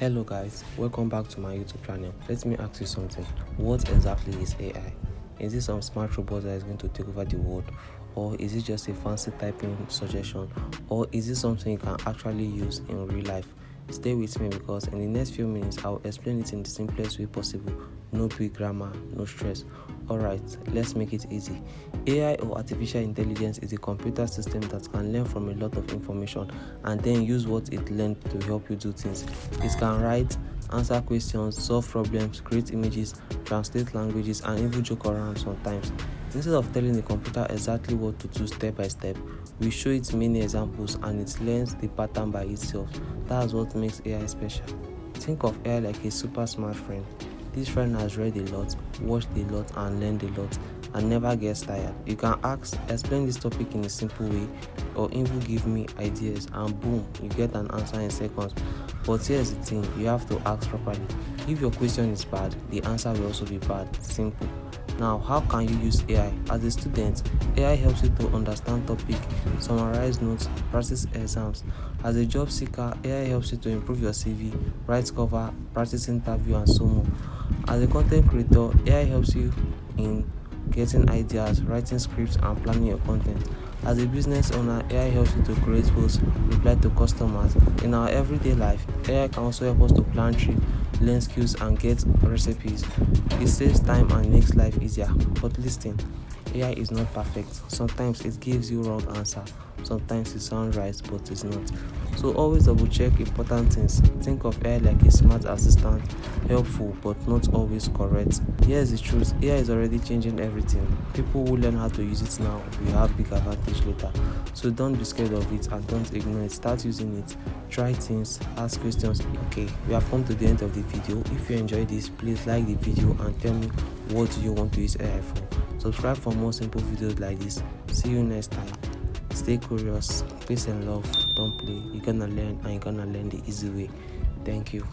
Hello guys, welcome back to my YouTube channel. Let me ask you something. What exactly is AI? Is it some smart robot that is going to take over the world? Or is it just a fancy typing suggestion? Or is it something you can actually use in real life? Stay with me because in the next few minutes I'll explain it in the simplest way possible. No big grammar, no stress. Alright, let's make it easy. AI or artificial intelligence is a computer system that can learn from a lot of information and then use what it learned to help you do things. It can write, answer questions, solve problems, create images, translate languages, and even joke around sometimes. Instead of telling the computer exactly what to do step by step, we show it many examples and it learns the pattern by itself. That's what makes AI special. Think of AI like a super smart friend. This friend has read a lot, watched a lot, and learned a lot, and never gets tired. You can ask, explain this topic in a simple way, or even give me ideas, and boom, you get an answer in seconds. But here's the thing, you have to ask properly. If your question is bad, the answer will also be bad. Simple. Now, how can you use AI? As a student, AI helps you to understand topic, summarize notes, practice exams. As a job seeker, AI helps you to improve your CV, write cover, practice interview, and so more. As a content creator, AI helps you in getting ideas, writing scripts, and planning your content. As a business owner, AI helps you to create posts, reply to customers. In our everyday life, AI can also help us to plan trips, learn skills, and get recipes. It saves time and makes life easier. But listen, AI is not perfect. Sometimes it gives you wrong answer. Sometimes it sounds right, but it's not. So always double check important things. Think of AI like a smart assistant, helpful but not always correct. Here's the truth, AI is already changing everything. People who learn how to use it now will have big advantage later. So don't be scared of it and don't ignore it. Start using it. Try things, ask questions. Okay, we have come to the end of the video. If you enjoyed this, please like the video and tell me what do you want to use AI for. Subscribe for more simple videos like this. See you next time. Stay curious, peace and love, don't play. You're gonna learn and you're gonna learn the easy way. Thank you.